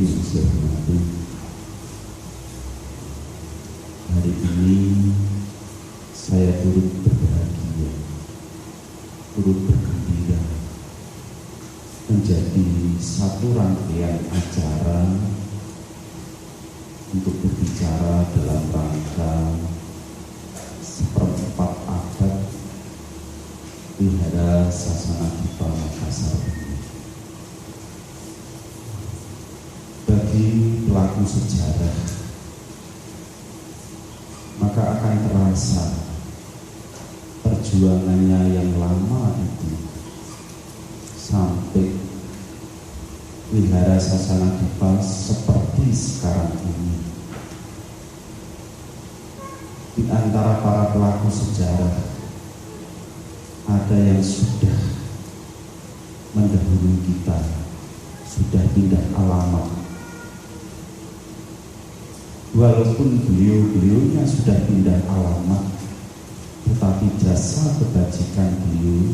yang saya hormati, hari ini saya turut berbahagia, turut bergembira menjadi satu rangkaian acara untuk berbicara dalam rangka seperempat abad Wihara Sasana Dipa Makassar. Bagi pelaku sejarah, maka akan terasa perjuangannya yang lama itu sampai Wihara Sasana Dipa seperti sekarang ini. Di antara para pelaku sejarah ada yang sudah mendahului kita, sudah pindah alamat. Walaupun beliau-beliaunya sudah pindah alamat, tetapi jasa kebajikan beliau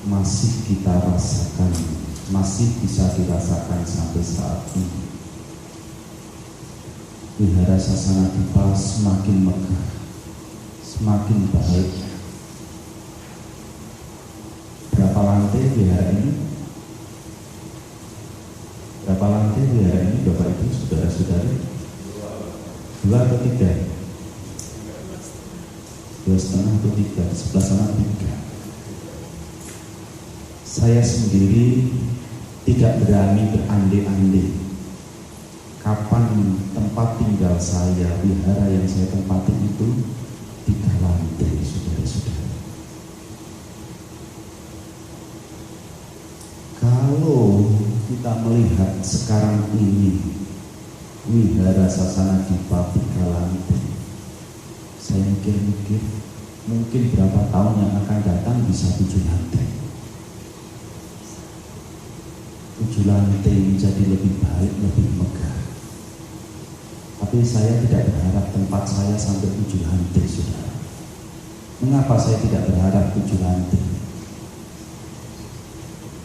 masih kita rasakan, masih bisa dirasakan sampai saat ini. Wihara Sasana Dipa semakin megah, semakin baik. Berapa lantai wihara ini? Berapa lantai wihara ini, Bapak Ibu, saudara-saudari? 2 atau 3? 2,5 atau 3? Sebelah sana 3. Saya sendiri tidak berani berandai-andai kapan tempat tinggal saya, wihara yang saya tempati itu 3 lantai, saudara-saudara. Kalau kita melihat sekarang ini Wihara Sasana Dipa 3 lantai, saya mikir-mikir mungkin berapa tahun yang akan datang bisa 7 lantai. 7 lantai menjadi lebih baik, lebih megah. Tapi saya tidak berharap tempat saya sampai 7 lantai, saudara. Mengapa saya tidak berharap 7 lantai?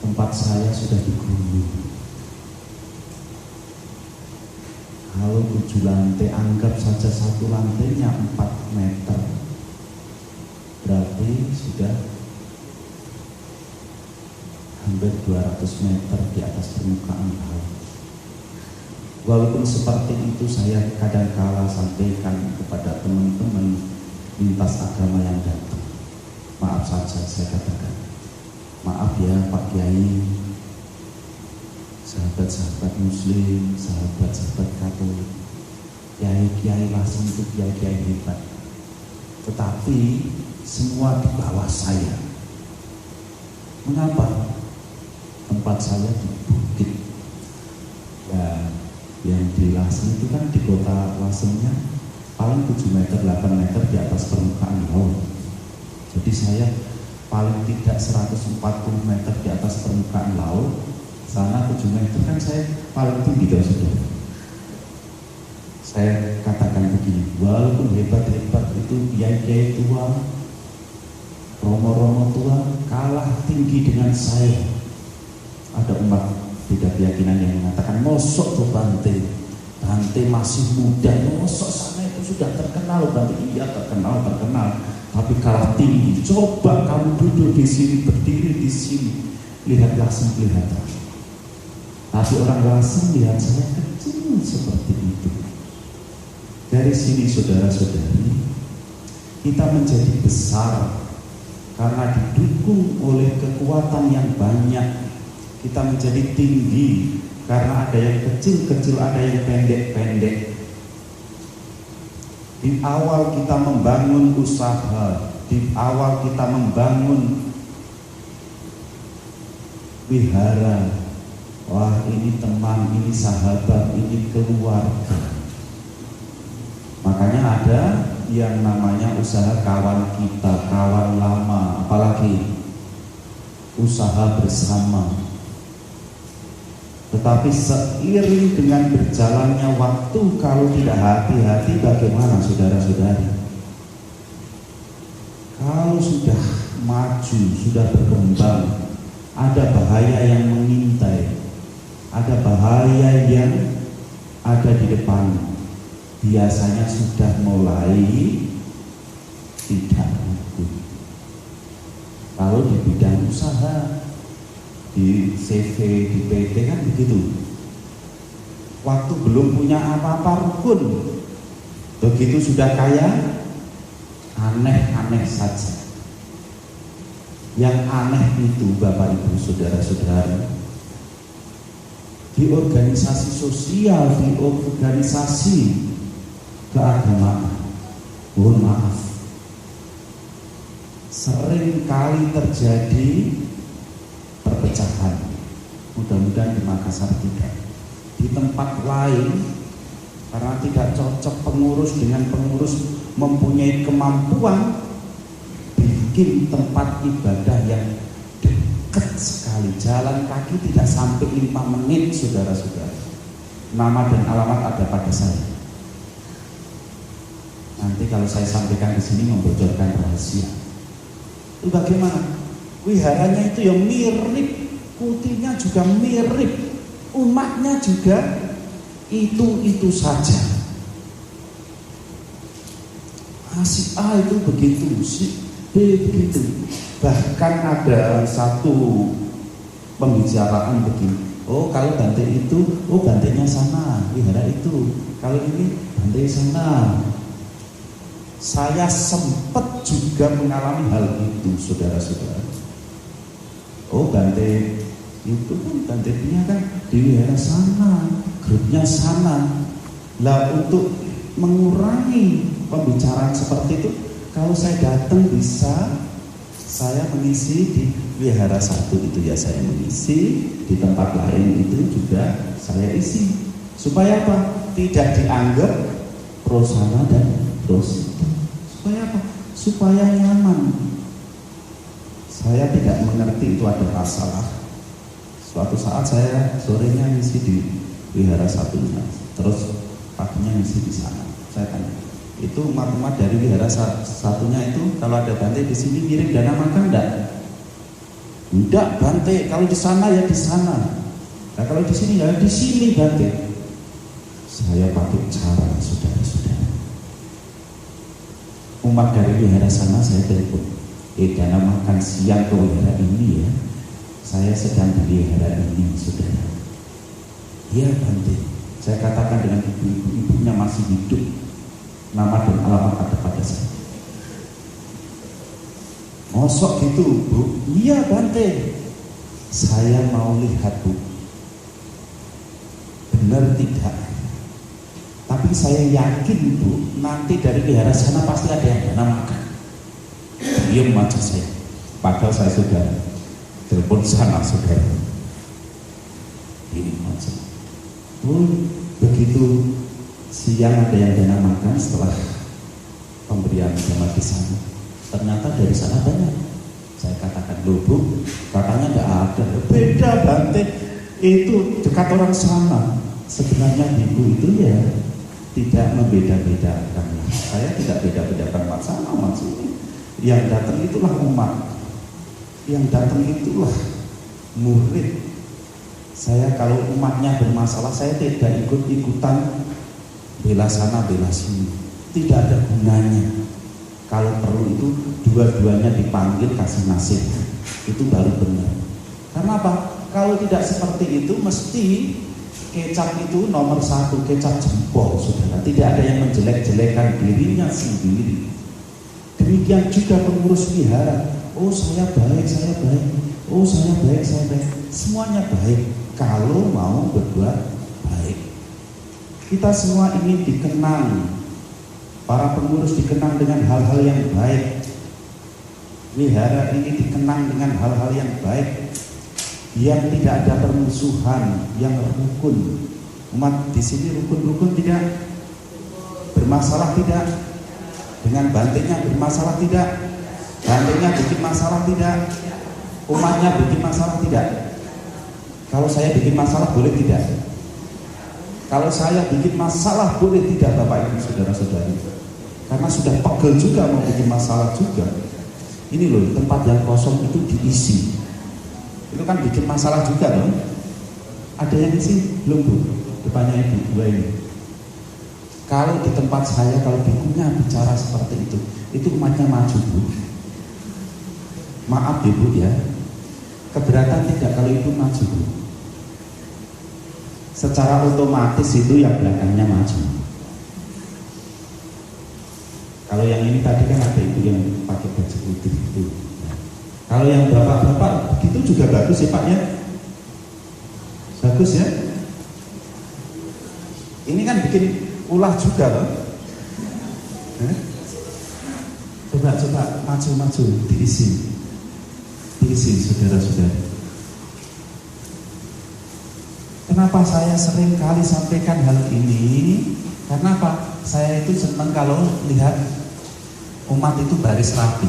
Tempat saya sudah di gunung. Kalau 7 lantai, anggap saja 1 lantainya 4 meter. Berarti sudah hampir 200 meter di atas permukaan laut. Walaupun seperti itu, saya kadang-kala sampaikan kepada teman-teman lintas agama yang datang. Maaf saja saya katakan, maaf ya Pak Kiai, sahabat-sahabat Muslim, sahabat-sahabat Katolik, kiai-kiai langsung itu kiai-kiai hebat. Tetapi semua di bawah saya. Mengapa? Tempat saya di bukit. Ya, yang di Lasem itu kan di kota Lasemnya paling 7 meter, 8 meter di atas permukaan laut. Jadi saya paling tidak 140 meter di atas permukaan laut. Sana 7 meter kan saya paling tinggi, saudara. Saya katakan begini, walaupun hebat-hebat itu kiai-kiai tua, romo-romo tua kalah tinggi dengan saya. Ada umat beda keyakinan yang mengatakan, mosok tuh Bante masih muda, mosok sana itu sudah terkenal. Bante, iya terkenal, tapi kalah tinggi. Coba kamu duduk di sini, berdiri di sini, lihat langsung kelihatan. Tapi orang Lasem lihat saya kecil seperti itu. Dari sini saudara-saudari, kita menjadi besar karena didukung oleh kekuatan yang banyak. Kita menjadi tinggi karena ada yang kecil-kecil, ada yang pendek-pendek. Di awal kita membangun usaha, di awal kita membangun wihara, wah ini teman, ini sahabat, ini keluarga. Makanya ada yang namanya usaha kawan kita, kawan lama, apalagi usaha bersama. Tetapi seiring dengan berjalannya waktu, kalau tidak hati-hati bagaimana saudara-saudari? Kalau sudah maju, sudah berkembang, ada bahaya yang mengintai, ada bahaya yang ada di depan biasanya sudah mulai tidak mungkin. Kalau di bidang usaha, di CV, di PT kan begitu. Waktu belum punya apa-apa rukun, begitu sudah kaya, aneh-aneh saja. Yang aneh itu Bapak Ibu Saudara-saudara, di organisasi sosial, di organisasi keagamaan, mohon maaf, sering kali terjadi perpecahan. Mudah-mudahan di Makassar tidak. Di tempat lain, karena tidak cocok pengurus dengan pengurus mempunyai kemampuan bikin tempat ibadah yang dekat sekali, jalan kaki tidak sampai 5 menit, saudara-saudara. Nama dan alamat ada pada saya. Nanti kalau saya sampaikan di sini membocorkan rahasia. Itu bagaimana? Wiharanya itu yang mirip, kutinya juga mirip, umatnya juga itu saja. Si A itu begitu, si B begitu. Bahkan ada satu pembicaraan begini, oh kalau Bante itu, oh Bantenya sana, wihara itu. Kalau ini Bante sana. Saya sempat juga mengalami hal itu, saudara-saudara. Oh Bante itu kan Bante punya kan di wihara sana, grupnya sana. Lah untuk mengurangi pembicaraan seperti itu, kalau saya datang bisa saya mengisi di wihara satu itu ya saya mengisi, di tempat lain itu juga saya isi. Supaya apa? Tidak dianggap pro sana dan pro situ. Supaya apa? Supaya nyaman. Saya tidak mengerti itu ada masalah. Suatu saat saya sorenya ngisi di wihara satunya, terus paginya ngisi di sana. Saya tanya, itu umat-umat dari wihara satunya itu kalau ada Bante di sini ngirim dana makan enggak? Enggak Bante, kalau di sana ya di sana. Nah kalau di sini ya di sini Bante. Saya pakai cara saudara-saudara. Umat dari wihara sana saya telepon, dana makan siang ke wihara ini ya. Saya sedang di wihara ini saudara. Iya Bante. Saya katakan dengan ibu-ibunya masih hidup. Nama dan alamat ada pada saya. Mosok gitu Bu? Iya Bante. Saya mau lihat Bu, benar tidak? Tapi saya yakin Bu, nanti dari wihara sana pasti ada yang dana makan. Diam aja saya. Padahal saya sudah telepon sana saudara. Ini aja. Begitu siang ada yang dana makan setelah pemberian jamaah di sana. Ternyata dari sana banyak. Saya katakan, loh Bu, katanya enggak ada. Beda Bante, itu dekat orang sana. Sebenarnya ibu itu ya tidak membeda-bedakan. Saya tidak beda-bedakan umat sana, umat sini. Yang datang itulah umat. Yang datang itulah murid. Saya kalau umatnya bermasalah, saya tidak ikut-ikutan bela sana, bela sini. Tidak ada gunanya. Kalau perlu itu dua-duanya dipanggil kasih nasihat. Itu baru benar. Karena apa? Kalau tidak seperti itu, mesti kecap itu nomor satu, kecap jempol, saudara. Tidak ada yang menjelek-jelekan dirinya sendiri. Demikian juga pengurus wihara. Oh saya baik, saya baik. Oh saya baik, saya baik. Semuanya baik kalau mau berbuat baik. Kita semua ingin dikenang. Para pengurus dikenang dengan hal-hal yang baik. Wihara ini dikenang dengan hal-hal yang baik, yang tidak ada permusuhan, yang rukun. Umat di sini rukun-rukun tidak? Bermasalah tidak? Dengan bantenya bermasalah tidak? Bantenya bikin masalah tidak? Umatnya bikin masalah tidak? Kalau saya bikin masalah boleh tidak? Kalau saya bikin masalah boleh tidak Bapak Ibu Saudara-saudari? Karena sudah pegel juga mau bikin masalah juga. Ini loh tempat yang kosong itu diisi. Itu kan bikin masalah juga dong. Ada yang isi? Belum Bu? Depannya Ibu dua ini. Kalau di tempat saya, kalau bikunya bicara seperti itu umatnya maju, Bu. Maaf ya, Bu ya. Keberatan tidak kalau itu maju, Bu? Secara otomatis itu yang belakangnya maju. Kalau yang ini tadi kan ada ibu yang pakai baju putih itu. Kalau yang bapak-bapak begitu juga bagus ya Pak ya. Bagus ya. Ini kan bikin ulah juga loh. Coba maju diisi saudara-saudari. Kenapa saya sering kali sampaikan hal ini? Karena apa? Saya itu senang kalau lihat umat itu baris rapi.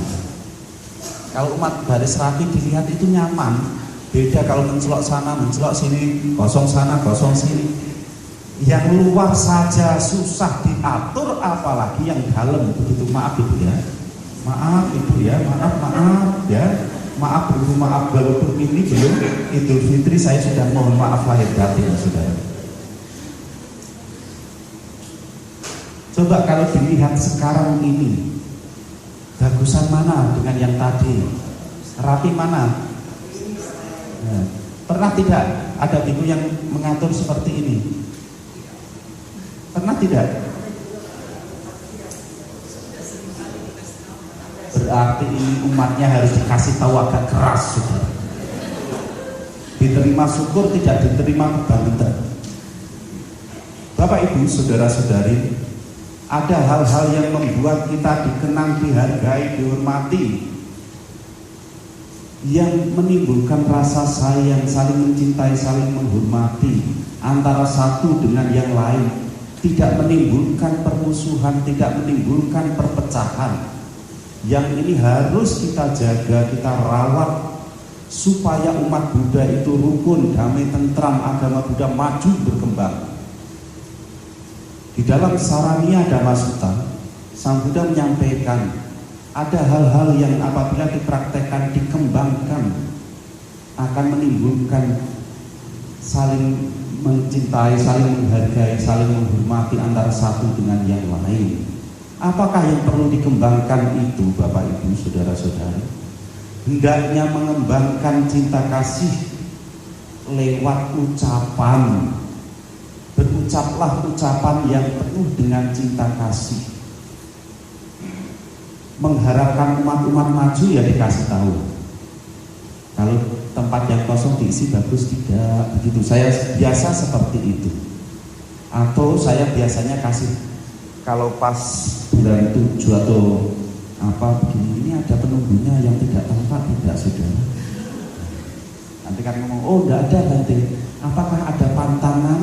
Kalau umat baris rapi dilihat itu nyaman. Beda kalau mencelok sana, mencelok sini, kosong sana, kosong sini. Yang luar saja susah diatur, apalagi yang dalam. Begitu. Maaf Ibu ya. Maaf Ibu ya, maaf ya. Maaf Bu, maaf walaupun ini belum Idul Fitri, saya sudah mohon maaf lahir batin saudara. Coba kalau dilihat sekarang ini, bagusan mana dengan yang tadi? Rapi mana? Nah, pernah tidak ada ibu yang mengatur seperti ini? Pernah tidak? Berarti ini umatnya harus dikasih tahu agak keras, saudara. Diterima syukur, tidak diterima kebangetan. Bapak Ibu, saudara-saudari, ada hal-hal yang membuat kita dikenang, dihargai, dihormati, yang menimbulkan rasa sayang, saling mencintai, saling menghormati antara satu dengan yang lain, tidak menimbulkan permusuhan, tidak menimbulkan perpecahan. Yang ini harus kita jaga, kita rawat supaya umat Buddha itu rukun, damai, tentram, agama Buddha maju berkembang. Di dalam Saraniya Dhamma Sutta, Sang Buddha menyampaikan ada hal-hal yang apabila dipraktekkan, dikembangkan, akan menimbulkan saling mencintai, saling menghargai, saling menghormati antara satu dengan yang lain. Apakah yang perlu dikembangkan itu Bapak Ibu saudara-saudari? Hendaknya mengembangkan cinta kasih lewat ucapan. Berucaplah ucapan yang penuh dengan cinta kasih. Mengharapkan umat-umat maju ya dikasih tahu. Kalau tempat yang kosong diisi bagus, tidak begitu. Saya biasa seperti itu. Atau saya biasanya kasih, kalau pas bulan 7 atau apa begini, ini ada penunggunya yang tidak tampak, tidak saudara. Nanti kan ngomong, oh enggak ada nanti. Apakah ada pantangan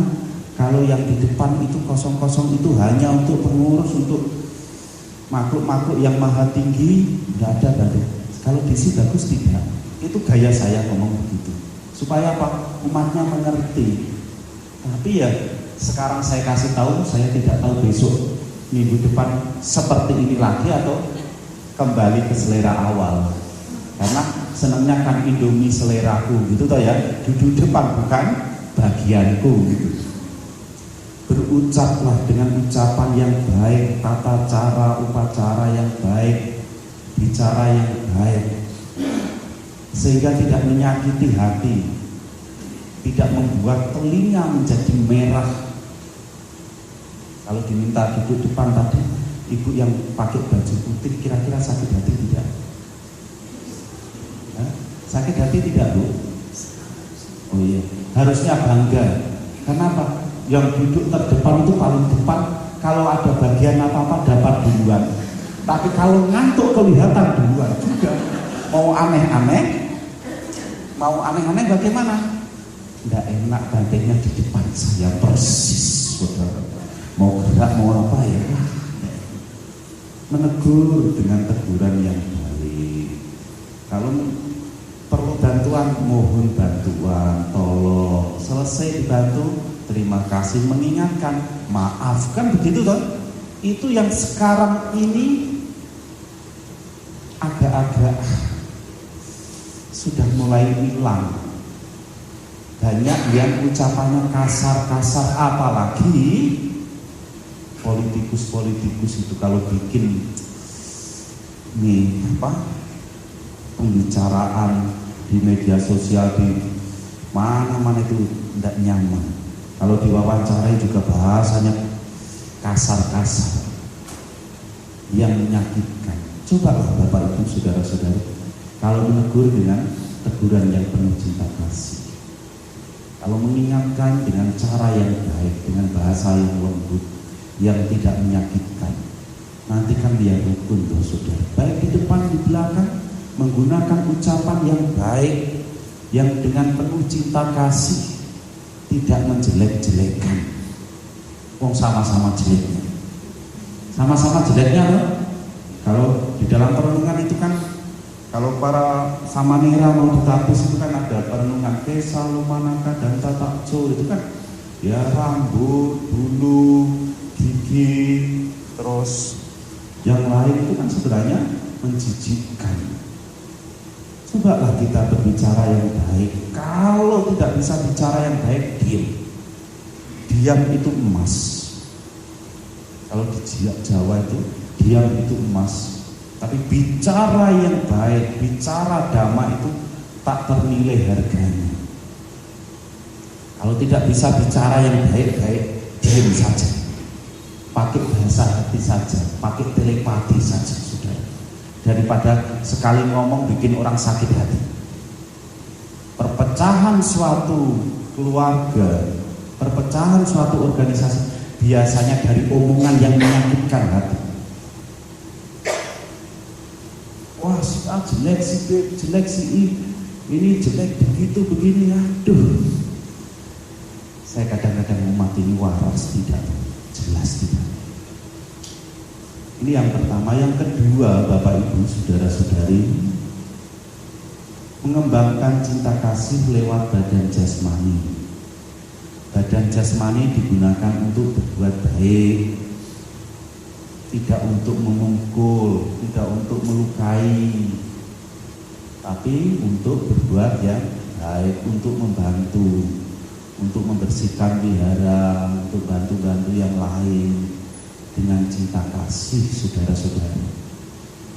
kalau yang di depan itu kosong-kosong itu hanya untuk pengurus, untuk makhluk-makhluk yang maha tinggi? Enggak ada nanti. Kalau diisi bagus, tidak. Itu gaya saya ngomong begitu. Supaya apa? Umatnya mengerti. Tapi ya sekarang saya kasih tahu, saya tidak tahu besok minggu depan seperti ini lagi atau kembali ke selera awal. Karena senangnya kan Indomie seleraku gitu toh ya, duduk depan bukan bagianku gitu. Berucaplah dengan ucapan yang baik, tata cara upacara yang baik, bicara yang baik, sehingga tidak menyakiti hati, tidak membuat telinga menjadi merah. Kalau diminta duduk depan tadi, ibu yang pakai baju putih kira-kira sakit hati tidak? Hah? Sakit hati tidak Bu? Oh iya, harusnya bangga. Kenapa? Yang duduk terdepan itu paling depan, kalau ada bagian apa-apa dapat duluan. Tapi kalau ngantuk kelihatan duluan juga. Mau aneh-aneh bagaimana? Tidak enak badannya di depan saya persis, saudara. Mau gerak mau apa ya, menegur dengan teguran yang baik. Kalau perlu bantuan, mohon bantuan, tolong. Selesai dibantu, terima kasih, mengingatkan, maafkan, begitu toh. Itu yang sekarang ini agak-agak sudah mulai hilang. Banyak yang ucapannya kasar-kasar, apalagi politikus itu kalau bikin pembicaraan di media sosial di mana-mana itu tidak nyaman. Kalau diwawancarai juga bahasanya kasar-kasar yang menyakitkan. Cobalah Bapak Ibu saudara-saudari, kalau menegur dengan teguran yang penuh cinta kasih, kalau mengingatkan dengan cara yang baik, dengan bahasa yang lembut, yang tidak menyakitkan, nanti kan dia rukun tuh saudara. Baik di depan di belakang, menggunakan ucapan yang baik, yang dengan penuh cinta kasih, tidak menjelek-jelekan. Wong sama-sama jeleknya. Sama-sama jeleknya loh. Kalau di dalam perenungan itu kan, kalau para samanera mau ditapis itu kan ada perenungan Kesa, Lumanaka, dan Tatakjo. Itu kan ya rambut, bulu, gigi, terus yang lain itu kan sebenarnya menjijikkan. Cobalah kita berbicara yang baik. Kalau tidak bisa bicara yang baik, diam. Diam itu emas. Kalau di Jawa itu diam itu emas. Tapi bicara yang baik, bicara damai itu tak ternilai harganya. Kalau tidak bisa bicara yang baik-baik, diam saja. Pakai bahasa hati saja, pakai telepati saja, saudara. Daripada sekali ngomong bikin orang sakit hati. Perpecahan suatu keluarga, perpecahan suatu organisasi biasanya dari omongan yang menyakitkan hati. Wah, si A jelek, si B jelek, si I ini jelek, begitu begini, aduh. Saya kadang-kadang umat ini waras tidak, jelas tidak. Ini yang pertama. Yang kedua, Bapak Ibu saudara-saudari, mengembangkan cinta kasih lewat badan jasmani. Badan jasmani digunakan untuk berbuat baik, tidak untuk memukul, tidak untuk melukai, tapi untuk berbuat yang baik, untuk membantu, untuk membersihkan wihara, untuk bantu-bantu yang lain dengan cinta kasih, saudara-saudara.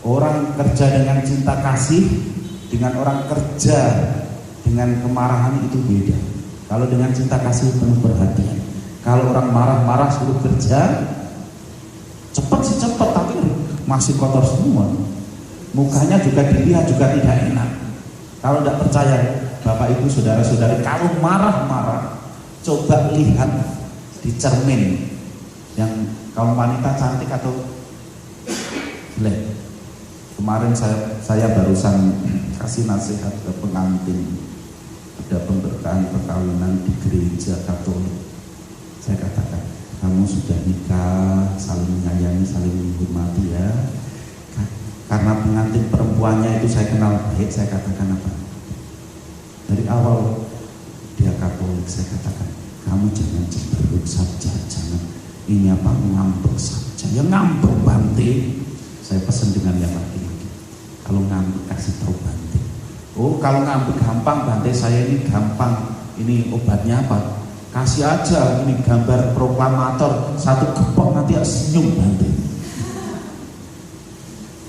Orang kerja dengan cinta kasih dengan orang kerja dengan kemarahan itu beda. Kalau dengan cinta kasih penuh perhatian. Kalau orang marah-marah suruh kerja, cepat sih cepat, tapi masih kotor semua. Mukanya juga dilihat juga tidak enak. Kalau tidak percaya, Bapak Ibu saudara-saudari, kalau marah-marah, coba lihat di cermin yang kaum wanita cantik atau jelek. Kemarin saya barusan kasih nasihat ke pengantin, ada pemberkahan perkawinan di gereja Katolik. Saya katakan, kamu sudah nikah, saling menyayangi, saling menghormati ya. Karena pengantin perempuannya itu saya kenal baik, saya katakan apa? Dari awal dia Katolik, saya katakan, kamu jangan cemberut saja, jangan ini apa ngambek saja. Ya ngambek Bante. Saya pesan dengan yang laki-laki. Kalau ngambek kasih tahu Bante. Oh, kalau ngambek gampang Bante, saya ini gampang. Ini obatnya apa? Kasih aja ini gambar proklamator, satu gepok nanti senyum Bante.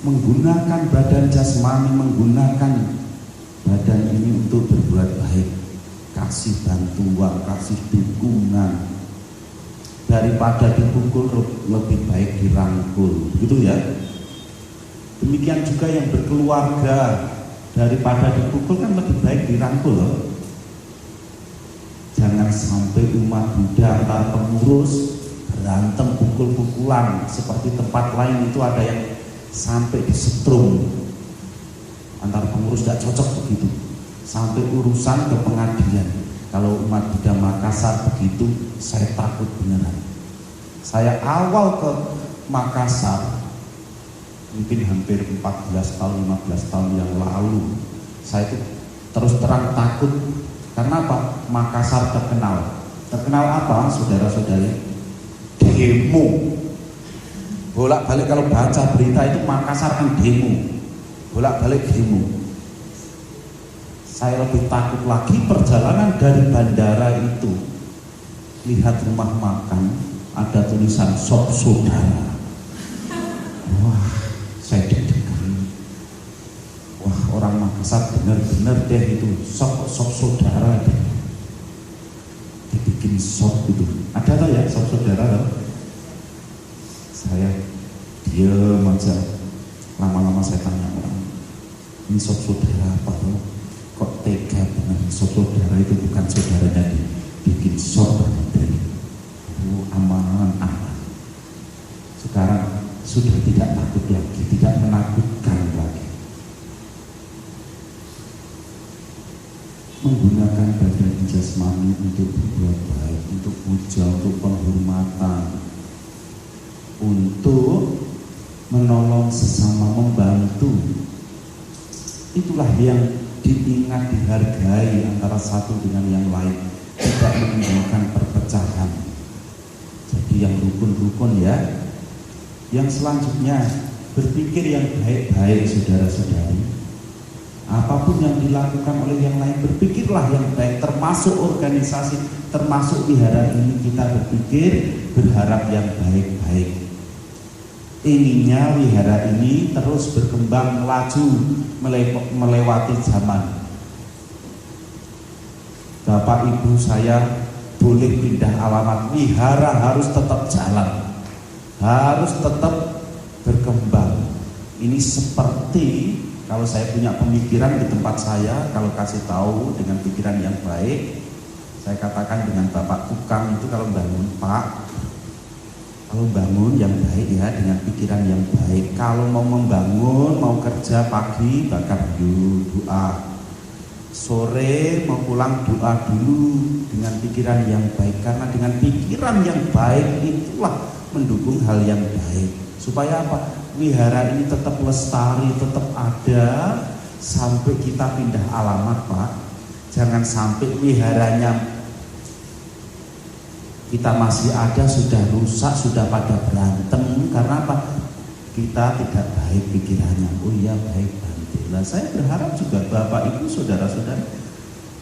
Menggunakan badan jasmani, menggunakan badan ini untuk berbuat baik, kasih bantuan, kasih dukungan. Daripada dipukul lebih baik dirangkul, begitu ya. Demikian juga yang berkeluarga, daripada dipukul kan lebih baik dirangkul loh. Jangan sampai umat Buddha antar pengurus berantem pukul-pukulan seperti tempat lain itu ada yang sampai disetrum. Antar pengurus tidak cocok begitu, sampai urusan ke pengadilan. Kalau umat Buddha Makassar begitu, saya takut beneran. Saya awal ke Makassar mungkin hampir 14 tahun, 15 tahun yang lalu, saya itu terus terang takut. Karena apa? Makassar terkenal apa saudara-saudari? Demo. Bolak-balik kalau baca berita itu Makassar kan demo, bolak-balik demo. Saya lebih takut lagi perjalanan dari bandara itu, lihat rumah makan ada tulisan sop saudara. Wah, saya deg-degan. Wah, orang Makassar benar-benar deh itu sop saudara deh. Dibikin sop itu. Ada tau ya sop saudara tau? Saya diam aja. Lama-lama saya tanya orang, ini sop saudara apa tau? Kok tega benar sop saudara itu bukan saudaranya dibikin sop dari aman. Sekarang sudah tidak takut lagi, tidak menakutkan lagi. Menggunakan badan jasmani untuk berbuat baik, untuk puja, untuk penghormatan, untuk menolong sesama, membantu. Itulah yang diingat, dihargai antara satu dengan yang lain, tidak menimbulkan perpecahan. Jadi yang rukun-rukun ya. Yang selanjutnya, berpikir yang baik-baik saudara-saudari. Apapun yang dilakukan oleh yang lain, berpikirlah yang baik, termasuk organisasi, termasuk wihara ini kita berpikir, berharap yang baik-baik. Inginnya wihara ini terus berkembang, melaju, melewati zaman. Bapak Ibu saya boleh pindah alamat, wihara harus tetap jalan, harus tetap berkembang. Ini seperti kalau saya punya pemikiran di tempat saya, kalau kasih tahu dengan pikiran yang baik, saya katakan dengan Bapak tukang itu kalau bangun, Pak, kalau bangun yang baik ya, dengan pikiran yang baik. Kalau mau membangun, mau kerja pagi, bakar dulu, doa. Sore mau pulang, doa dulu dengan pikiran yang baik. Karena dengan pikiran yang baik itulah mendukung hal yang baik. Supaya apa? Wihara ini tetap lestari, tetap ada sampai kita pindah alamat, Pak. Jangan sampai wiharanya kita masih ada, sudah rusak, sudah pada berantem. Karena apa? Kita tidak baik pikirannya. Oh iya, baik Bante. Nah, saya berharap juga Bapak Ibu saudara-saudara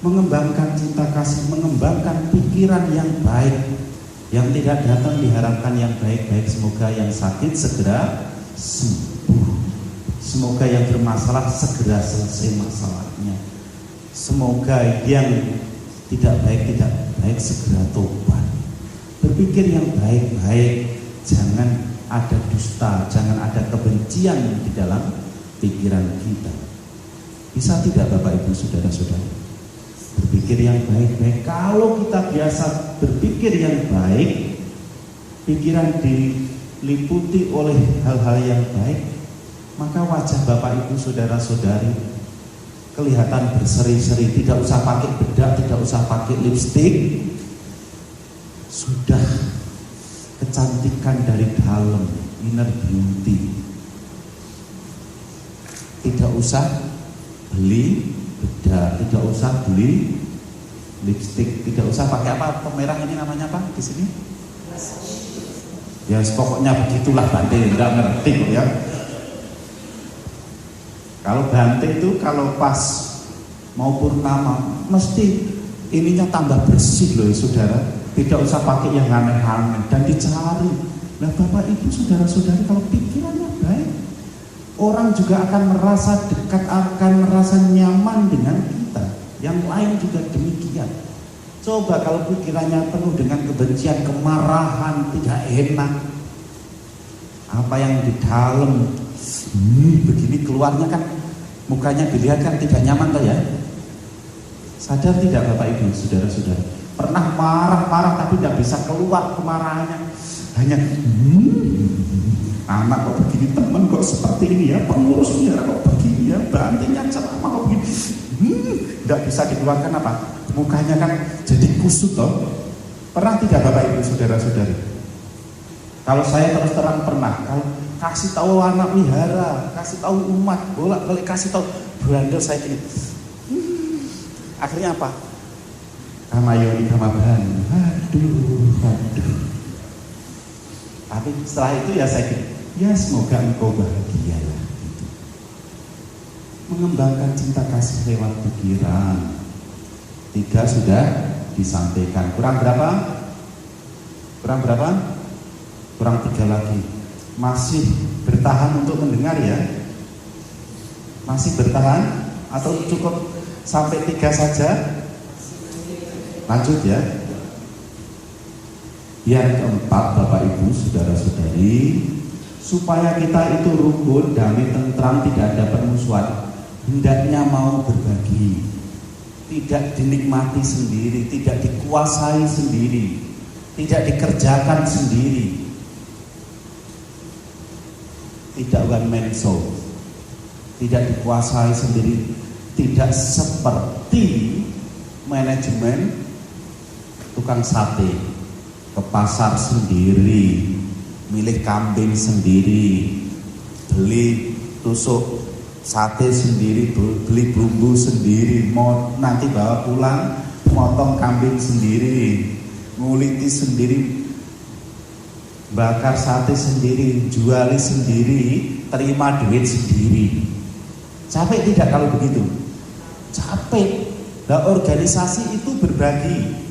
mengembangkan cinta kasih, mengembangkan pikiran yang baik. Yang tidak datang diharapkan yang baik-baik. Semoga yang sakit segera sembuh. Semoga yang bermasalah segera selesai masalahnya. Semoga yang tidak baik segera tobat. Berpikir yang baik-baik, jangan ada dusta, jangan ada kebencian di dalam pikiran kita. Bisa tidak Bapak Ibu saudara-saudara? Berpikir yang baik-baik. Kalau kita biasa berpikir yang baik, pikiran diliputi oleh hal-hal yang baik, maka wajah Bapak Ibu saudara-saudari kelihatan berseri-seri. Tidak usah pakai bedak, tidak usah pakai lipstik, sudah kecantikan dari dalam, inner beauty. Tidak usah beli bedak, tidak usah beli lipstik, tidak usah pakai apa pemerah ini namanya apa di sini? Ya pokoknya begitulah Bante, nggak ngerti kok ya. Kalau Bante itu kalau pas mau purnama mesti ininya tambah bersih loh saudara. Tidak usah pakai yang aneh-aneh dan dicari. Nah Bapak Ibu saudara-saudari kalau pikirannya baik, orang juga akan merasa dekat, akan merasa nyaman dengan kita. Yang lain juga demikian. Coba kalau pikirannya penuh dengan kebencian, kemarahan, tidak enak, apa yang di dalam begini keluarnya kan, mukanya dilihat kan tidak nyaman toh ya. Sadar tidak Bapak Ibu saudara-saudara? Pernah marah-marah tapi tidak bisa keluar kemarahannya. Hanya anak kok begini, teman kok seperti ini ya, pengurus biara kok begini ya, bantinya ceramah kok begini. Tidak bisa dikeluarkan apa? Mukanya kan jadi kusut toh. Pernah tidak Bapak Ibu saudara-saudari? Kalau saya terus terang pernah. Kalau kasih tahu anak wihara, kasih tahu umat, bolak-balik kasih tahu, berandal saya gini. Akhirnya apa? Kamayoni kamabahan. Aduh. Tapi setelah itu ya saya kira, ya semoga engkau bahagia lah. Gitu. Mengembangkan cinta kasih lewat pikiran. 3 sudah disampaikan. Kurang berapa? kurang 3 lagi. Masih bertahan untuk mendengar ya? Masih bertahan atau cukup sampai 3 saja? Lanjut ya. Yang keempat, Bapak Ibu, saudara-saudari, supaya kita itu rukun, damai, tentram, tidak ada permusuhan, hendaknya mau berbagi, tidak dinikmati sendiri, tidak dikuasai sendiri, tidak dikerjakan sendiri, tidak one man show, tidak dikuasai sendiri, tidak seperti manajemen tukang sate, ke pasar sendiri, milih kambing sendiri, beli tusuk sate sendiri, beli bumbu sendiri, mau nanti bawa pulang, motong kambing sendiri, nguliti sendiri, bakar sate sendiri, juali sendiri, terima duit sendiri. Capek tidak kalau begitu? Capek. Nah, organisasi itu berbagi.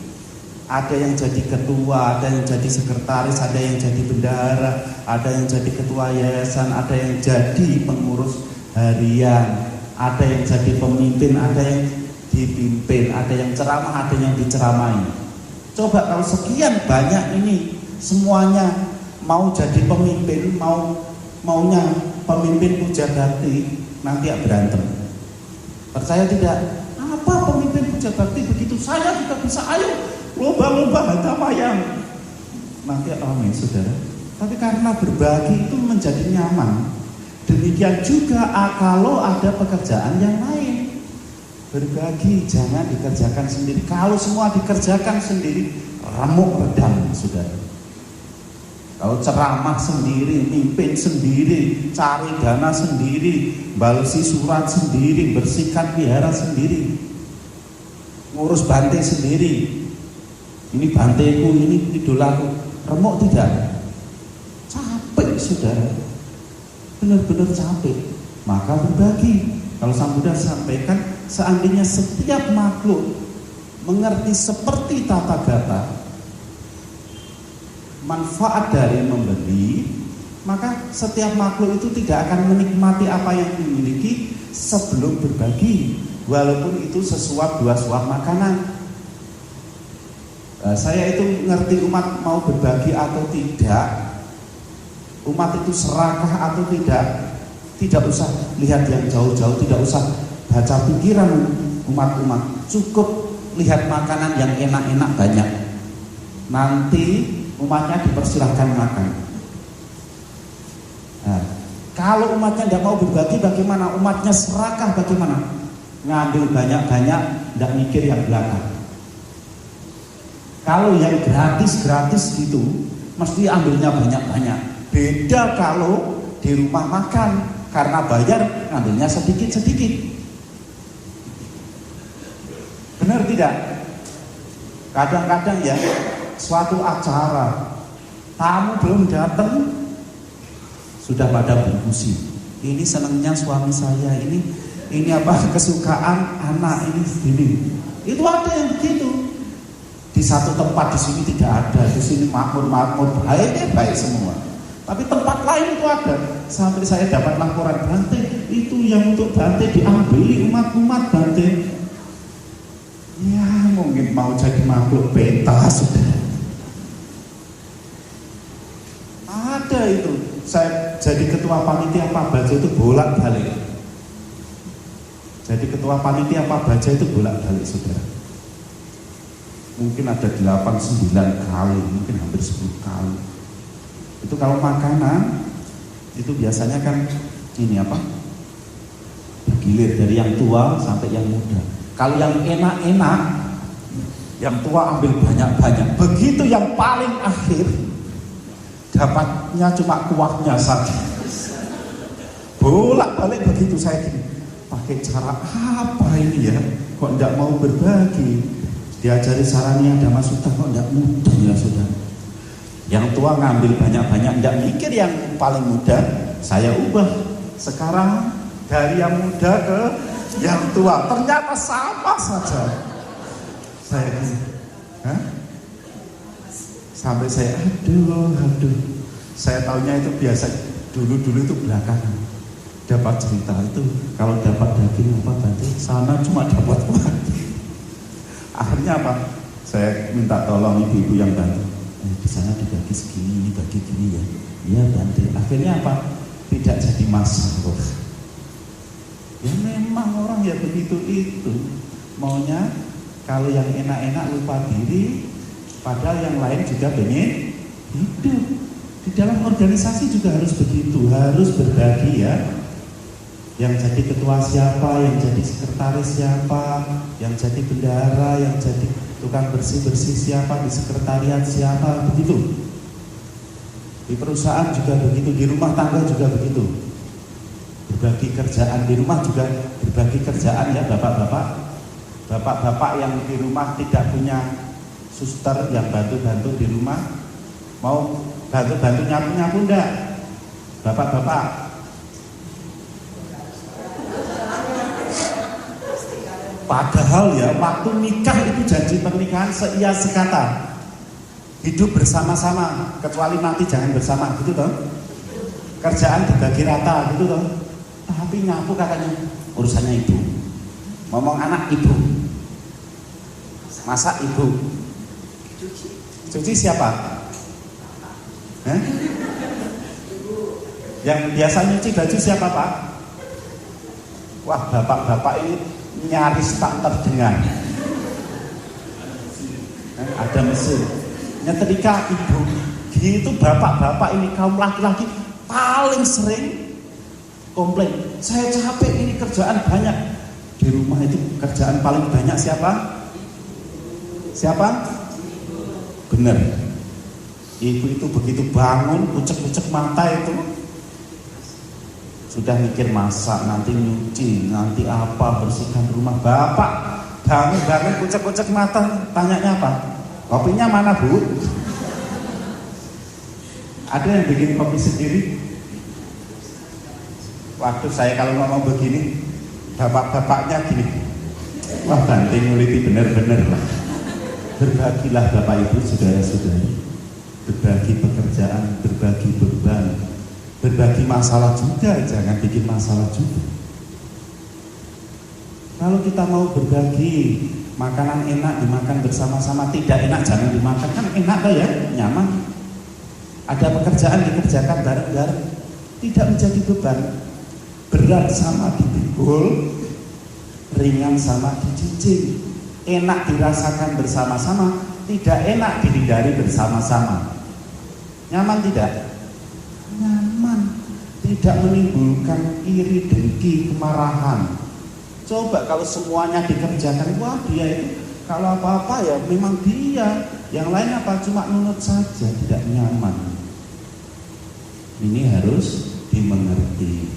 Ada yang jadi ketua, ada yang jadi sekretaris, ada yang jadi bendahara, ada yang jadi ketua yayasan, ada yang jadi pengurus harian, ada yang jadi pemimpin, ada yang dipimpin, ada yang ceramah, ada yang diceramai. Coba kalau sekian banyak ini semuanya mau jadi pemimpin, maunya pemimpin puja bakti, nanti ya berantem. Percaya tidak? Apa pemimpin puja bakti begitu? Saya juga bisa, ayo lomba-lomba harta mayang. Nanti amin saudara. Tapi karena berbagi itu menjadi nyaman. Demikian juga kalau ada pekerjaan yang lain, berbagi, jangan dikerjakan sendiri. Kalau semua dikerjakan sendiri, remuk redam saudara. Kalau ceramah sendiri, mimpin sendiri, cari dana sendiri, balesi surat sendiri, bersihkan wihara sendiri, ngurus bante sendiri, ini banteku, ini idolaku, remuk tidak? Capek saudara, benar-benar capek. Maka berbagi. Kalau Sang Buddha sampaikan, seandainya setiap makhluk mengerti seperti tata gata manfaat dari memberi, maka setiap makhluk itu tidak akan menikmati apa yang dimiliki sebelum berbagi, walaupun itu sesuap 2 suap makanan. Saya itu ngerti umat mau berbagi atau tidak, umat itu serakah atau tidak usah lihat yang jauh-jauh, tidak usah baca pikiran umat-umat, cukup lihat makanan yang enak-enak banyak, nanti umatnya dipersilahkan makan. Nah, kalau umatnya tidak mau berbagi bagaimana? Umatnya serakah bagaimana? Ngambil banyak-banyak, tidak mikir yang belakang. Kalau yang gratis-gratis gitu, mesti ambilnya banyak-banyak. Beda kalau di rumah makan, karena bayar ngambilnya sedikit-sedikit. Benar tidak? Kadang-kadang ya, suatu acara, tamu belum datang, sudah pada berdiskusi. Ini senangnya suami saya, ini apa kesukaan anak ini. Itu ada yang begitu. Di satu tempat di sini tidak ada, di sini makmur, baik semua. Tapi tempat lain itu ada. Sampai saya dapat laporan, Bante itu yang untuk Bante diambil umat-umat Bante. Ya mungkin mau jadi makhluk peta sudah. Ada itu. Saya jadi ketua panitia Pak Baja itu bolak-balik. Jadi ketua panitia Pak Baja itu bolak-balik saudara. Mungkin ada 8-9 kali, mungkin hampir 10 kali. Itu kalau makanan itu biasanya kan ini apa? Bergilir dari yang tua sampai yang muda. Kalau yang enak-enak, yang tua ambil banyak-banyak. Begitu yang paling akhir, dapatnya cuma kuahnya saja. Bolak-balik begitu saya gini. Pakai cara apa ini ya? Kok tidak mau berbagi? Diajari Sarania Dhamma Sutta kok tidak mudah ya saudara. Yang tua ngambil banyak-banyak, tidak mikir yang paling muda. Saya ubah sekarang dari yang muda ke yang tua, ternyata sama saja. Saya sampai saya aduh Saya tahunya itu biasa dulu itu belakangan. Dapat cerita itu kalau dapat daging apa Bante, sana cuma dapat mati. Akhirnya apa? Saya minta tolong ibu-ibu yang bantu. Di sana dibagi segini, ini bagi gini ya. Iya Bante. Akhirnya apa? Tidak jadi masalah. Ya memang orang ya begitu itu. Maunya kalau yang enak-enak lupa diri, padahal yang lain juga pengen hidup. Di dalam organisasi juga harus begitu, harus berbagi ya. Yang jadi ketua siapa, yang jadi sekretaris siapa, yang jadi bendahara, yang jadi tukang bersih-bersih siapa, di sekretariat siapa, begitu. Di perusahaan juga begitu, di rumah tangga juga begitu. Berbagi kerjaan, di rumah juga berbagi kerjaan ya bapak-bapak. Bapak-bapak yang di rumah tidak punya suster yang bantu-bantu di rumah, mau bantu-bantu nyapu-nyapu enggak? Bapak-bapak. Padahal ya waktu nikah itu janji pernikahan seia sekata, hidup bersama-sama, kecuali mati jangan bersama, gitu toh. Kerjaan dibagi rata, gitu toh. Tapi nyapu katanya urusannya ibu, ngomong anak ibu, masak ibu, cuci siapa? Yang biasa nyuci baju siapa Pak? Wah bapak-bapak ini nyaris tak terdengar. Ada mesin. Nyetrika ibu. Gitu bapak-bapak ini kaum laki-laki paling sering komplain. Saya capek ini kerjaan banyak. Di rumah itu kerjaan paling banyak siapa? Siapa? Benar. Ibu itu begitu bangun, kucek-kucek mata itu sudah mikir masak, nanti nyuci, nanti apa, bersihkan rumah. Bapak bangun kucek-kucek mata, tanyanya apa? Kopinya mana Bu? Ada yang bikin kopi sendiri? Waktu saya kalau ngomong begini, bapak-bapaknya gini, wah Bante nguliti bener-bener lah. Berbagilah Bapak Ibu saudara-saudari, berbagi pekerjaan, berbagi beban, berbagi masalah juga, jangan bikin masalah juga. Kalau kita mau berbagi makanan enak dimakan bersama-sama, tidak enak jangan dimakan, kan enak lah ya, nyaman. Ada pekerjaan dikerjakan bareng-bareng, tidak menjadi beban. Berat sama dipikul, ringan sama dijinjing. Enak dirasakan bersama-sama, tidak enak dihindari bersama-sama. Nyaman tidak? Nyaman, tidak menimbulkan iri, dengki, kemarahan. Coba kalau semuanya dikerjakan, wah dia itu kalau apa-apa ya memang dia, yang lain apa cuma nunut saja, tidak nyaman. Ini harus dimengerti,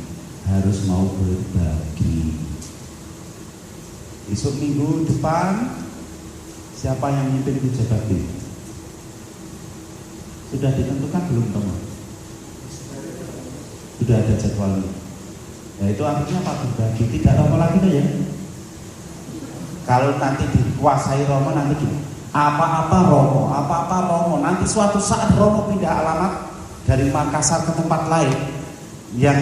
harus mau berbagi. Besok minggu depan siapa yang mimpin Puja Bakti? Sudah ditentukan belum teman? Sudah ada jadwalnya. Ya itu artinya apa? Berbagi, tidak romo lagi deh ya. Kalau nanti dikuasai romo nanti gini, apa-apa romo. Nanti suatu saat romo pindah alamat dari Makassar ke tempat lain, yang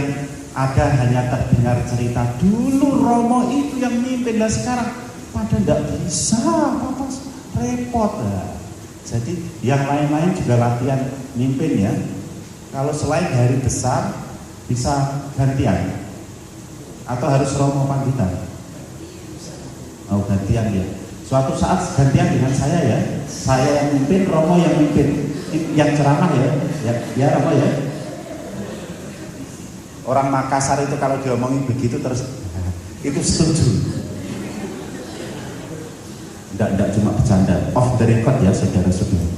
ada hanya terdengar cerita dulu romo itu yang mimpin, dan sekarang pada tidak bisa, apa repot lah. Jadi yang lain-lain juga latihan mimpin ya. Kalau selain hari besar bisa gantian atau harus romo panggitan? Oh gantian ya. Suatu saat gantian dengan saya ya. Saya yang mimpin, romo yang mimpin, yang ceramah ya. Ya romo ya. Orang Makassar itu kalau diomongin begitu terus itu setuju. Tidak cuma bercanda, off the record ya saudara-saudara.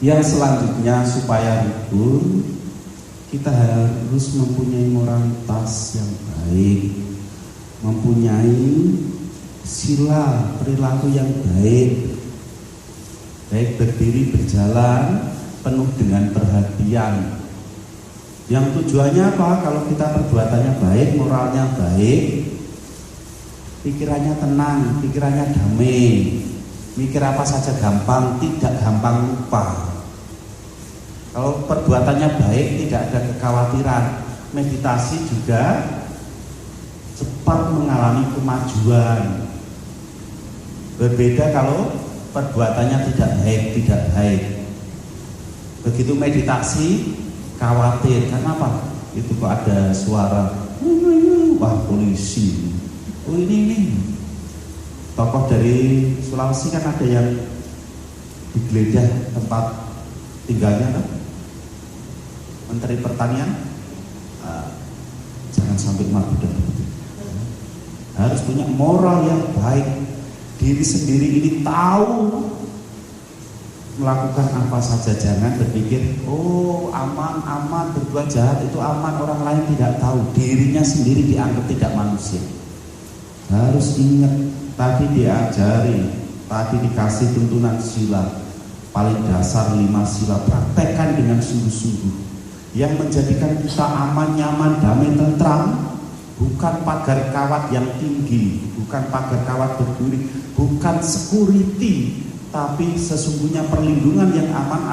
Yang selanjutnya supaya rukun, kita harus mempunyai moralitas yang baik, mempunyai sila perilaku yang baik, baik berdiri berjalan penuh dengan perhatian. Yang tujuannya apa? Kalau kita perbuatannya baik, moralnya baik, pikirannya tenang, pikirannya damai, mikir apa saja gampang, tidak gampang lupa. Kalau perbuatannya baik, tidak ada kekhawatiran. Meditasi juga cepat mengalami kemajuan. Berbeda kalau perbuatannya tidak baik. Begitu meditasi, khawatir. Karena apa? Itu kok ada suara, wah polisi. Oh ini tokoh dari Sulawesi kan ada yang digeledah tempat tinggalnya kan? Menteri Pertanian. Jangan sampai mabuk dan begitu. Harus punya moral yang baik. Diri sendiri ini tahu melakukan apa saja. Jangan berpikir, oh aman berbuat jahat itu aman, orang lain tidak tahu. Dirinya sendiri dianggap tidak manusia. Harus ingat, tadi diajari, tadi dikasih tuntunan sila paling dasar 5 sila. Praktekkan dengan sungguh-sungguh. Yang menjadikan kita aman, nyaman, damai, tentram bukan pagar kawat yang tinggi, bukan pagar kawat berduri, bukan security, tapi sesungguhnya perlindungan yang aman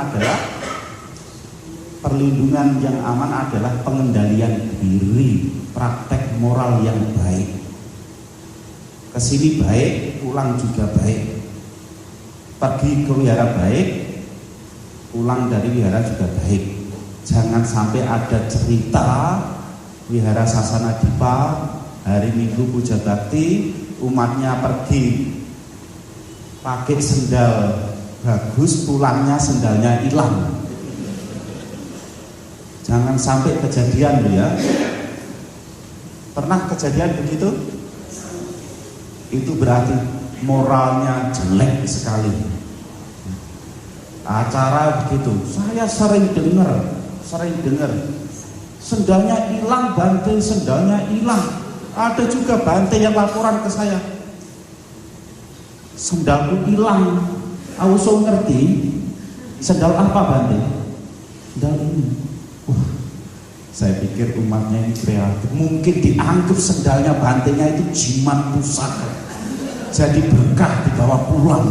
adalah pengendalian diri, praktek moral yang baik. Kesini baik, pulang juga baik. Pergi ke wihara baik, pulang dari wihara juga baik. Jangan sampai ada cerita wihara Sasana Dipa hari Minggu puja bakti, umatnya pergi pakai sendal bagus, pulangnya sendalnya hilang. Jangan sampai kejadian loh ya. Pernah kejadian begitu? Itu berarti moralnya jelek sekali. Acara begitu, saya sering dengar sendalnya hilang, bantai sendalnya hilang. Ada juga bantai yang laporan ke saya, sendalku hilang. Aku so ngerti sendal apa bantai? Sendal ini. Wah, saya pikir umatnya ini kreatif. Mungkin dianggap sendalnya bantainya itu jimat pusaka, jadi berkah dibawa pulang.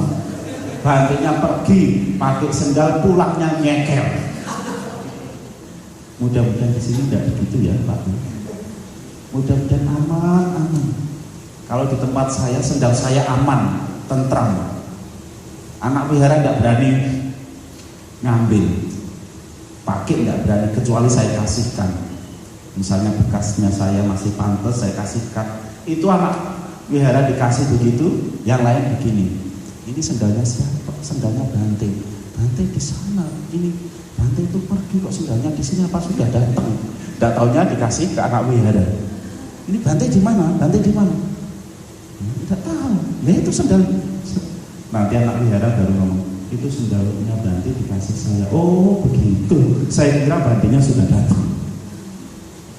Bantainya pergi pakai sendal, pulangnya nyeker. Mudah-mudahan di sini tidak begitu ya Pak. Mudah-mudahan aman. Kalau di tempat saya sendal saya aman, tentram. Anak wihara tidak berani ngambil, pakai tidak berani, kecuali saya kasihkan. Misalnya bekasnya saya masih pantas, saya kasihkan. Itu anak wihara dikasih begitu, yang lain begini. Ini sendalnya siapa? Sendalnya Bante. Bante di sana. Ini Bante itu pergi kok sendalnya di sini, apa sudah datang? Tidak taunya dikasih ke anak wihara. Ini Bante di mana? Bante di mana? Tidak tahu. Nah itu sendal. Nanti anak wihara baru ngomong, itu sendalnya Bante dikasih saya. Oh begitu. Saya kira Bantenya sudah datang.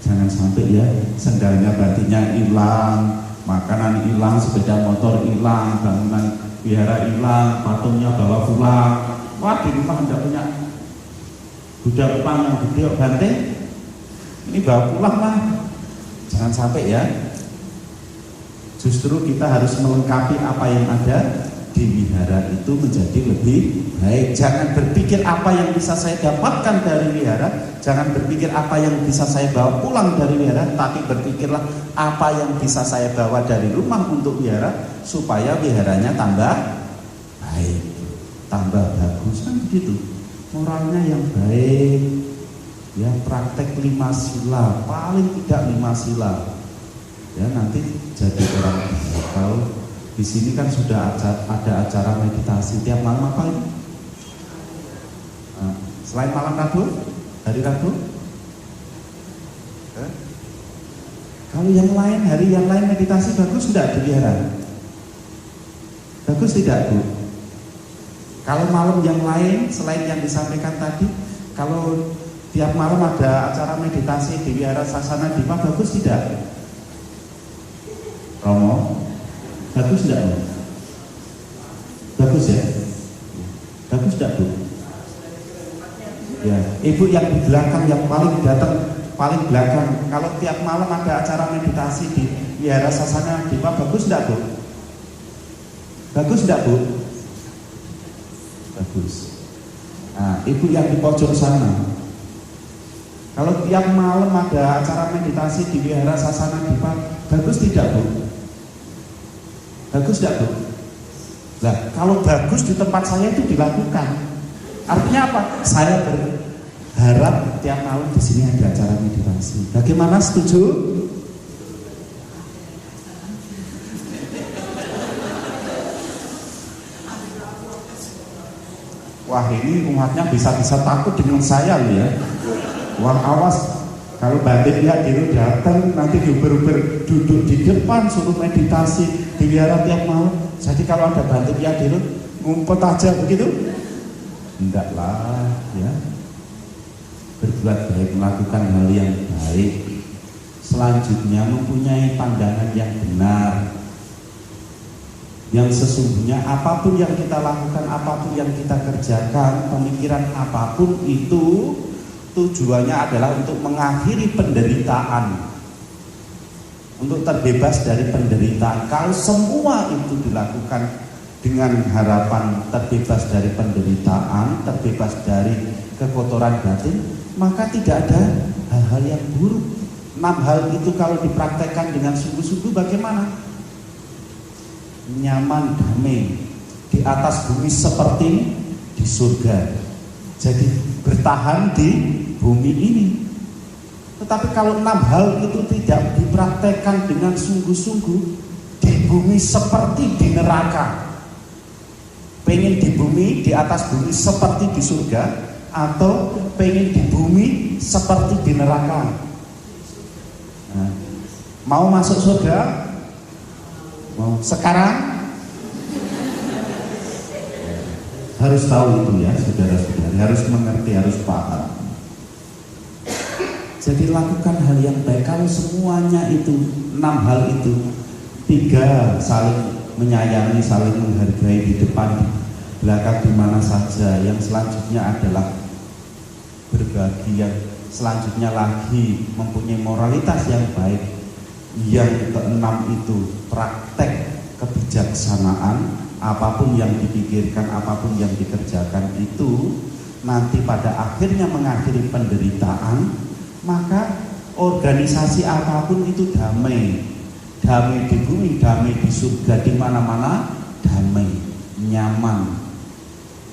Jangan sampai ya sendalnya Bantenya hilang, makanan hilang, sepeda motor hilang, bangunan wihara hilang, patungnya bawa pulang. Wah di rumah tidak punya budak upang yang gede Bante, ini bawa pulang lah. Jangan sampai ya. Justru kita harus melengkapi apa yang ada di wihara itu menjadi lebih baik. Jangan berpikir apa yang bisa saya dapatkan dari wihara, jangan berpikir apa yang bisa saya bawa pulang dari wihara, tapi berpikirlah apa yang bisa saya bawa dari rumah untuk wihara supaya wiharanya tambah baik, tambah bagus, kan begitu. Moralnya yang baik, ya praktek 5 sila, paling tidak 5 sila, ya nanti jadi orang baik. Kalau di sini kan sudah ada acara meditasi tiap malam apa ini? Selain malam Rabu, hari Rabu. Kalau yang lain, hari yang lain meditasi bagus tidak di wihara? Bagus tidak Bu? Kalau malam yang lain selain yang disampaikan tadi, kalau tiap malam ada acara meditasi di wihara Sasana Dipa, bagus tidak? Romo, bagus tidak Bu? Bagus ya? Bagus tidak Bu? Ya, ibu yang di belakang yang paling datang paling belakang, kalau tiap malam ada acara meditasi di wihara Sasana Dipa, bagus tidak Bu? Bagus tidak Bu? Bagus. Nah, ibu yang di pojok sana, kalau tiap malam ada acara meditasi di Wihara Sasana Dipa, bagus tidak Bu? Bagus tidak Bu? Nah, kalau bagus di tempat saya itu dilakukan. Artinya apa? Saya berharap tiap malam di sini ada acara meditasi. Bagaimana, setuju? Wah, ini umatnya bisa-bisa takut dengan saya loh ya. Wah, awas kalau Batin ya dulu datang nanti diuber-uber duduk di depan suruh meditasi di wihara tiap malam. Jadi kalau ada Batin ya dulu ngumpet aja begitu? Enggak lah ya. Berbuat baik, melakukan hal yang baik. Selanjutnya mempunyai pandangan yang benar. Yang sesungguhnya apapun yang kita lakukan, apapun yang kita kerjakan, pemikiran apapun itu tujuannya adalah untuk mengakhiri penderitaan, untuk terbebas dari penderitaan. Kalau semua itu dilakukan dengan harapan terbebas dari penderitaan, terbebas dari kekotoran batin, maka tidak ada hal-hal yang buruk. 6 hal itu kalau dipraktekkan dengan sungguh-sungguh bagaimana? Nyaman, damai di atas bumi seperti di surga. Jadi bertahan di bumi ini. Tetapi kalau 6 hal itu tidak dipraktekkan dengan sungguh-sungguh, di bumi seperti di neraka. Pengen di bumi, di atas bumi seperti di surga, atau pengen di bumi seperti di neraka. Nah, mau masuk surga? Mau sekarang? Harus tahu itu ya saudara-saudari, harus mengerti, harus paham. Jadi lakukan hal yang baik. Kalau semuanya itu 6 hal itu, 3 saling menyayangi, saling menghargai di depan, di belakang, di mana saja. Yang selanjutnya adalah berbagi, yang selanjutnya lagi mempunyai moralitas yang baik. Yang keenam itu praktek kebijaksanaan. Apapun yang dipikirkan, apapun yang dikerjakan itu nanti pada akhirnya mengakhiri penderitaan. Maka organisasi apapun itu damai. Damai di bumi, damai di surga, di mana-mana damai, nyaman.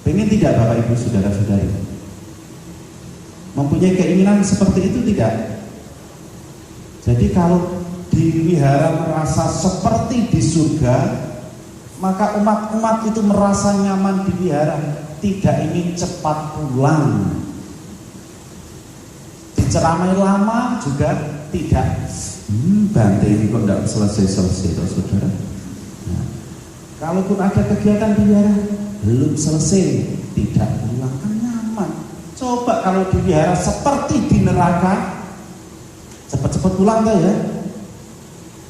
Pengen tidak Bapak Ibu saudara-saudari? Mempunyai keinginan seperti itu tidak? Jadi kalau di wihara merasa seperti di surga, maka umat-umat itu merasa nyaman di wihara, tidak ingin cepat pulang. Diceramai lama juga tidak. Bante ini kok tidak selesai-selesai saudara. Nah, kalaupun ada kegiatan di wihara belum selesai, tidak pulang, kan nyaman. Coba kalau di wihara seperti di neraka, cepat-cepat pulang gak ya?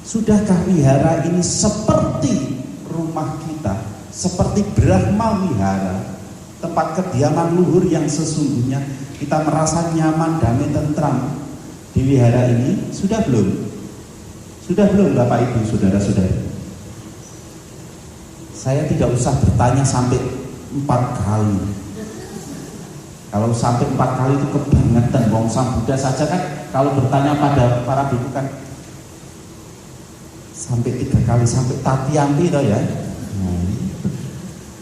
Sudahkah wihara ini seperti rumah kita, seperti Brahma Wihara, tempat kediaman luhur yang sesungguhnya kita merasa nyaman, damai, tentram di wihara ini? Sudah belum? Sudah belum Bapak Ibu saudara-saudari? Saya tidak usah bertanya sampai 4 kali. Kalau sampai 4 kali itu kebangetan. Wong Sang Buddha saja kan kalau bertanya pada para biku kan sampai 3 kali, sampai tatiampi toh ya.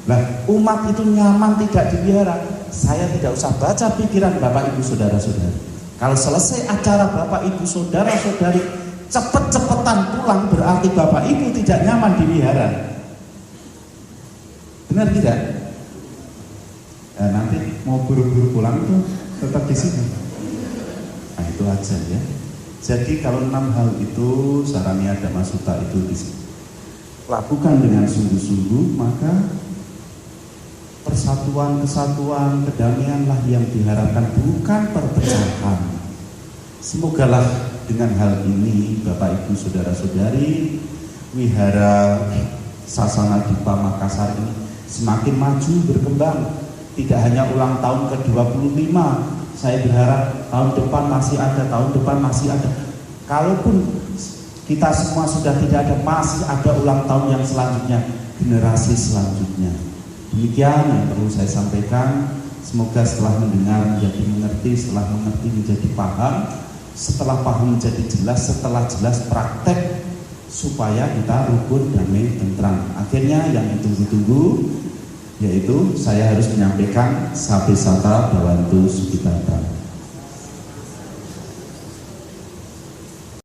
Nah, umat itu nyaman tidak di wihara. Saya tidak usah baca pikiran Bapak Ibu saudara-saudari. Kalau selesai acara Bapak Ibu saudara-saudari cepet-cepetan pulang, berarti Bapak Ibu tidak nyaman di wihara. Benar tidak? Nah, nanti mau buru-buru pulang itu tetap di sini. Nah, itu aja ya. Jadi kalau 6 hal itu Saraniya Dhamma Sutta itu dilakukan dengan sungguh-sungguh, maka persatuan, kesatuan, kedamaianlah yang diharapkan, bukan perpecahan. Semogalah dengan hal ini Bapak Ibu saudara-saudari, wihara Sasana Dipa Makassar ini semakin maju, berkembang. Tidak hanya ulang tahun ke-25, saya berharap tahun depan masih ada, tahun depan masih ada. Kalaupun kita semua sudah tidak ada, masih ada ulang tahun yang selanjutnya, generasi selanjutnya. Demikian yang perlu saya sampaikan. Semoga setelah mendengar menjadi mengerti, setelah mengerti menjadi paham, setelah paham menjadi jelas, setelah jelas praktek, supaya kita rukun, damai, tentram. Akhirnya yang ditunggu-tunggu, yaitu saya harus menyampaikan Sabisata Bhawantu Sukhita.